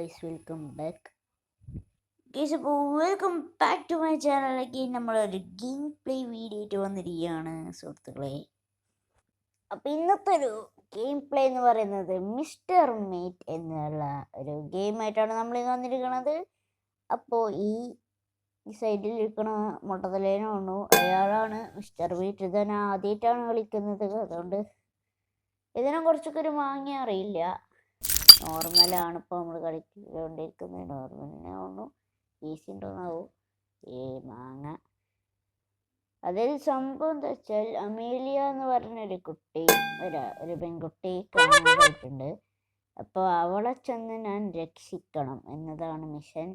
Guys welcome back guys. അപ്പോൾ welcome back to my channel. Again നമ്മളൊരു game play video ആയിട്ട് വന്നിരിക്കുകയാണ് സുഹൃത്തുക്കളെ. അപ്പോൾ ഇന്നത്തെ ഒരു ഗെയിം പ്ലേ എന്ന് പറയുന്നത് മിസ്റ്റർ മീറ്റ് എന്നുള്ള ഒരു ഗെയിമായിട്ടാണ് നമ്മളിന്ന് വന്നിരിക്കുന്നത്. അപ്പോൾ ഈ സൈഡിൽ ഇരിക്കണ മുട്ടത്തലേനു അയാളാണ് മിസ്റ്റർ മീറ്റ്. ഇത് ഞാൻ ആദ്യമായിട്ടാണ് കളിക്കുന്നത്, അതുകൊണ്ട് ഇതിനെ കുറിച്ചൊക്കെ ഒരു മാങ്ങ അറിയില്ല. നോർമലാണ് ഇപ്പോൾ നമ്മൾ കളിക്കൊണ്ടിരിക്കുന്നത്. നോർമലിനെ ഒന്നും ഈസി ഉണ്ടോന്നാവും ഈ മാങ്ങ. അതായത് സംഭവം എന്താ വെച്ചാൽ, അമേലിയ എന്ന് പറഞ്ഞൊരു കുട്ടി, ഒരു പെൺകുട്ടി കാണാതായിട്ടുണ്ട്. അപ്പോൾ അവളെ ചെന്ന് ഞാൻ രക്ഷിക്കണം എന്നതാണ് മിഷൻ.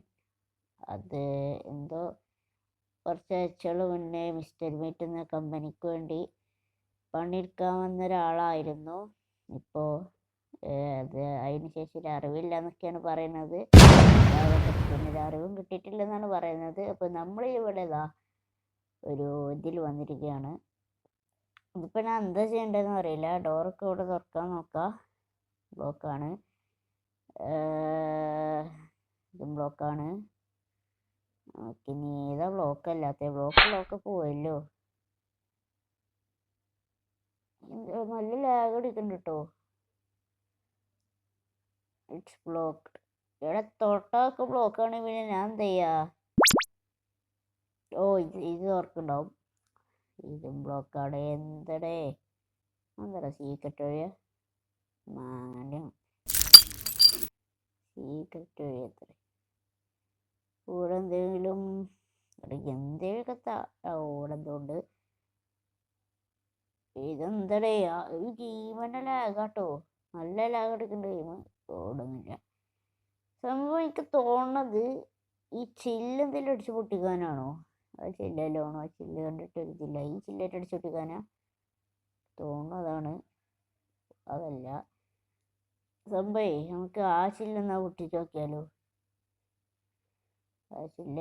അത് എന്തോ കുറച്ചാഴ്ചകൾ മുന്നേ മിസ്റ്റർ മീറ്റ് എന്ന കമ്പനിക്ക് വേണ്ടി പണിയെടുക്കാൻ വന്ന ഒരാളായിരുന്നു. ഇപ്പോൾ അത് അതിന് ശേഷം ഒരു അറിവില്ല എന്നൊക്കെയാണ് പറയുന്നത്. പിന്നെ ഒരു അറിവും കിട്ടിയിട്ടില്ലെന്നാണ് പറയുന്നത്. അപ്പോൾ നമ്മളിവിടെ ഒരു ഇതിൽ വന്നിരിക്കുകയാണ്. ഇതിപ്പോൾ ഞാൻ എന്താ ചെയ്യേണ്ടതെന്ന് അറിയില്ല. ഡോറൊക്കെ ഇവിടെ തുറക്കാൻ നോക്കാം. ബ്ലോക്കാണ്, ഇതും ബ്ലോക്കാണ്. ഓക്കെ, ഇനി ഏതാ ബ്ലോക്കല്ലാത്ത? ബ്ലോക്ക് പോയല്ലോ. നല്ല ലാഗ് അടിക്കുന്നുണ്ട് കേട്ടോ. It's blocked. ഇവിടെ തൊട്ടൊക്കെ ബ്ലോക്കാണ്. പിന്നെ ഞാൻ എന്ത് ചെയ്യാ? ഓ, ഇത് ഓർക്കുണ്ടാവും. ഇതും ബ്ലോക്കാണ്. എന്തടേ സീക്രട്ട് വഴിയ മാങ്ങ സീക്രട്ട് വഴി എത്ര ഇവിടെ എന്തെങ്കിലും എന്തെങ്കിലുമൊക്കെ ഓടെന്തുകൊണ്ട് ഇതെന്തടേ? ഈ ഗെയിം തന്നെ ലാഗാട്ടോ. നല്ല ലാഗ് എടുക്കേണ്ട ഗെയിം ഓടുന്നില്ല. സംഭവം എനിക്ക് തോന്നുന്നത് ഈ ചില്ല് എന്തെങ്കിലും അടിച്ച് പൊട്ടിക്കാനാണോ? അത് ചില്ലല്ലോ ആണോ? ആ ചില്ല് കണ്ടിട്ട് ഒരിതില്ല. ഈ ചില്ലേറ്റ് അടിച്ച് പൊട്ടിക്കാനാ തോന്നുന്നതാണ്. അതല്ല സംഭവേ, നമുക്ക് ആ ചില്ലെന്നാ പൊട്ടിച്ച് നോക്കിയാലോ? ആ ചില്ല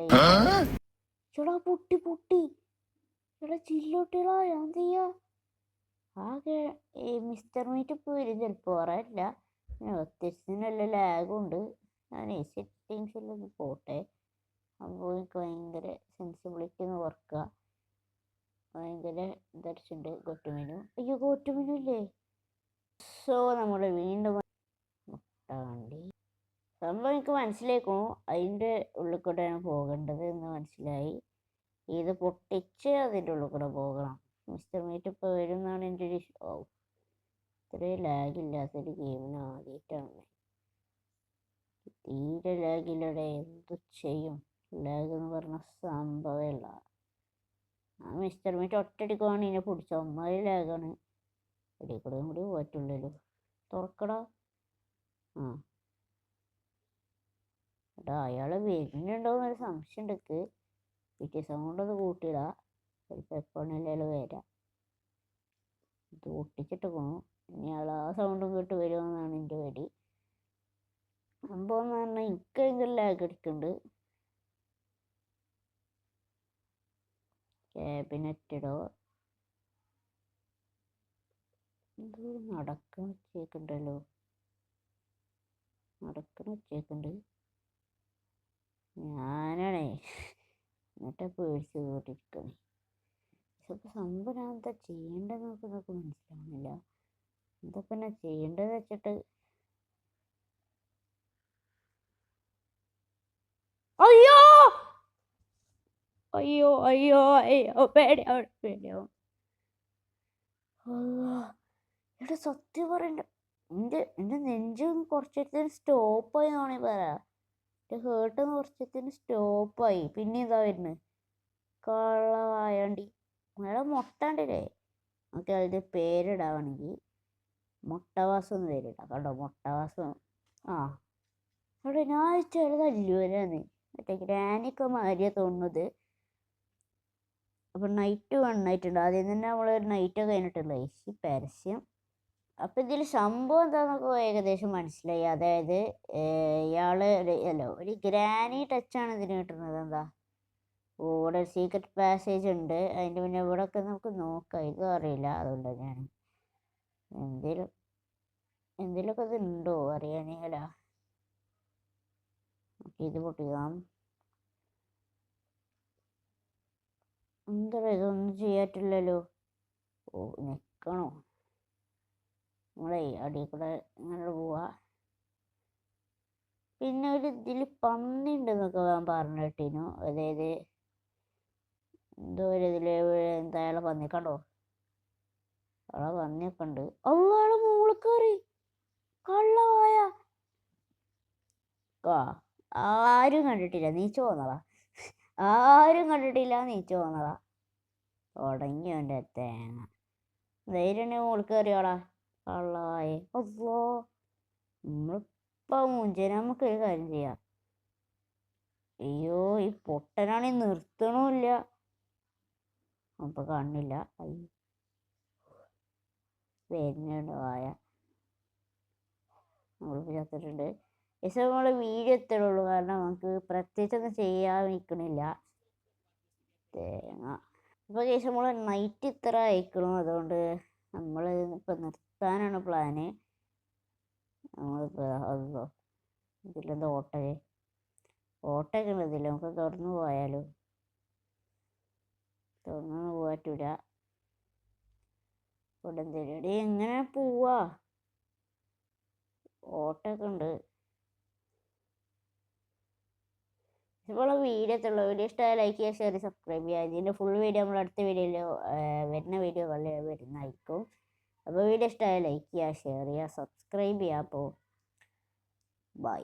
ചേടാ പൊട്ടി ചേടാ, ചില്ലൊട്ടികളാ. ഞാൻ ചെയ്യാ? ആകെ ഈ മിസ്റ്റർ മീറ്റ് ഇപ്പോൾ വരും ചിലപ്പോൾ, അറിയില്ല. അത്യാവശ്യത്തിന് നല്ല ലാഗുണ്ട്. ഞാൻ സെറ്റിങ്സിലൊന്ന് പോട്ടെ. അപ്പോൾ എനിക്ക് ഭയങ്കര സെൻസിബിലിറ്റി ഒന്ന് വർക്കുക. ഭയങ്കര ഇതടിച്ചുണ്ട്. ഗോട്ടുമെനു, അയ്യോ ഗോട്ടുമെനു ഇല്ലേ? സോ നമ്മൾ വീണ്ടും വണ്ടി സംഭവം എനിക്ക് മനസ്സിലാക്കുന്നു. അതിൻ്റെ ഉള്ളിൽ കൂടെയാണ് പോകേണ്ടത് എന്ന് മനസ്സിലായി. ഇത് പൊട്ടിച്ച് അതിൻ്റെ ഉള്ളിൽ കൂടെ പോകണം. മിസ്റ്റർ മീറ്റ് ഇപ്പോൾ വരും എന്നാണ് എൻ്റെ ഒരു ഇത്രയും ലാഗില്ലാത്തൊരു ഗെയിമിന് ആദ്യമായിട്ടാണ്. തീരെ ലാഗില്ലടെ. എന്തു ചെയ്യും? ലാഗ് എന്ന് പറഞ്ഞ സംഭവമല്ല. ആ മിസ്റ്റർ മീറ്റ് ഒറ്റടിക്കുവാണ് ഇതിനെ പിടിച്ച ഒന്നായി ലാഗാണ്. ഇടയിൽ കൂടെ കൂടി പറ്റുള്ളൂ. തുറക്കടാ. ആ എടാ, അയാൾ വരുന്നുണ്ടോയെന്നൊരു സംശയം ഉണ്ട്. പിറ്റേ സൗണ്ട് ഒന്ന് കൂട്ടിയിടാ. ചിലപ്പോൾ എപ്പോഴെങ്കിലും വരാം. ഇത് ഒട്ടിച്ചിട്ട് പോകണു. ഇനി അയാൾ ആ സൗണ്ടും കേട്ട് വരുമെന്നാണ് എൻ്റെ പേടി. സംഭവം എന്ന് പറഞ്ഞാൽ എനിക്ക് ഭയങ്കര ലാഗ് അടിക്കുന്നുണ്ട്. ക്യാബിനറ്റിടോ എന്തോ നടക്കണ വെച്ചേക്കുണ്ടല്ലോ. ഞാനാണേ എന്നിട്ട് പേടിച്ച് കൂട്ടിരിക്കണേ. ചിലപ്പോൾ സംഭവം ഞാൻ എന്താ ചെയ്യേണ്ടതെന്നൊക്കെ മനസ്സിലാവുന്നില്ല. എന്താ പിന്നെ ചെയ്യേണ്ടത് വെച്ചിട്ട് അയ്യോ അയ്യോ അയ്യോ അയ്യോ പേടിയാവും. എടാ സത്യം പറയണ്ട, എൻ്റെ നെഞ്ചും കുറച്ചത്തിന് സ്റ്റോപ്പായി എന്നാണേ പറയാം. എൻ്റെ ഹേർട്ടൊന്ന് കുറച്ചത്തിന് സ്റ്റോപ്പായി. പിന്നെ ഇതാ വരുന്നത് കള്ളവായണ്ടി. അയാളെ മുട്ടാണ്ടില്ലേ? നമുക്ക് അതിൻ്റെ പേരിടാവാണെങ്കിൽ മുട്ടവാസം എന്ന് പേരിടാം. കണ്ടോ, മുട്ടവാസം. ആ അവിടെ ഞാൻ ചെറുതല്ലുവരാന്ന് മറ്റേ ഗ്രാനിയൊക്കെ മാറിയാ തോന്നുന്നത്. അപ്പം നൈറ്റ് വണ്ണായിട്ടുണ്ട്. ആദ്യം തന്നെ നമ്മളൊരു നൈറ്റ് കഴിഞ്ഞിട്ടുള്ളത് ഈ പരസ്യം. അപ്പം ഇതിൽ സംഭവം എന്താണെന്നൊക്കെ ഏകദേശം മനസ്സിലായി. അതായത് ഇയാൾ ഒരു ഗ്രാനി ടച്ചാണ് ഇതിന് കിട്ടുന്നത്. എന്താ ഇവിടെ സീക്രട്ട് പാസേജ് ഉണ്ട്. അതിൻ്റെ പിന്നെ ഇവിടെയൊക്കെ നമുക്ക് നോക്കാം. ഇതും അറിയില്ല, അതുകൊണ്ട് ഞാൻ എന്തെങ്കിലുമൊക്കെ ഇത് ഉണ്ടോ അറിയാനേല. ഇത് പൊട്ടിക്കാം. എന്താ ഇതൊന്നും ചെയ്യാറ്റില്ലല്ലോ. ഓ നിൽക്കണോ? നമ്മളെ അടിയിൽ കൂടെ ഇങ്ങനെ പോവാ. പിന്നെ ഒരു ഇതിൽ പന്നി ഉണ്ടെന്നൊക്കെ ഞാൻ പറഞ്ഞു കേട്ടിനു. അതായത് എന്തോ ഒരു ഇതിൽ എന്തായാലും പന്നി കണ്ടോ, അവിടെ പന്നിയൊക്കെ ഉണ്ട്. അവളെ മോള് കയറി കള്ളവായ. ആരും കണ്ടിട്ടില്ല, നീച്ചു പോന്നതാ. ആരും കണ്ടിട്ടില്ല, നീച്ചു പോന്നതാ. തുടങ്ങി അവൻ്റെ തേങ്ങ. ധൈര്യം മോള് കയറിയോടാ കള്ളവായ. അപ്പോ നമ്മളിപ്പോൾ മുഞ്ചേനെ നമുക്കൊരു കാര്യം ചെയ്യാം. അയ്യോ ഈ പൊട്ടനാണെങ്കിൽ നിർത്തണമില്ല. അപ്പൊ കാണില്ല. വരുന്നുണ്ട് വായ. നമ്മളിപ്പോൾ ചത്തിട്ടുണ്ട്. പക്ഷെ നമ്മൾ വീഡിയോ എത്തണുള്ളൂ, കാരണം നമുക്ക് പ്രത്യേകിച്ചൊന്നും ചെയ്യാൻ നിൽക്കണില്ല. തേങ്ങ ഇപ്പോൾ ശേഷം നമ്മൾ നൈറ്റ് ഇത്ര അയക്കണം. അതുകൊണ്ട് നമ്മൾ ഇപ്പോൾ നിർത്താനാണ് പ്ലാന്. നമ്മളിപ്പോൾ അതോ ഇതിലെന്താ ഓട്ടൊക്കെ ഉള്ളതില്ല. നമുക്ക് തുറന്നു പോയാലോ? തുറന്നു പോകാറ്റില്ല. ഇവിടെ എന്തെങ്കിലും എങ്ങനെ പോവാ? ഓട്ടൊക്കെ ഉണ്ട്. ഇപ്പോൾ വീഡിയോ ഇഷ്ടമായ ലൈക്ക് ചെയ്യുക, ഷെയർ, സബ്സ്ക്രൈബ് ചെയ്യുക. ഇതിൻ്റെ ഫുൾ വീഡിയോ നമ്മൾ അടുത്ത വീഡിയോയിൽ വരുന്ന വീഡിയോകളിൽ വരുന്നതായിരിക്കും. അപ്പോൾ വീഡിയോ ഇഷ്ടമായ ലൈക്ക് ചെയ്യുക, ഷെയർ ചെയ്യുക, സബ്സ്ക്രൈബ് ചെയ്യുക. അപ്പോൾ ബൈ.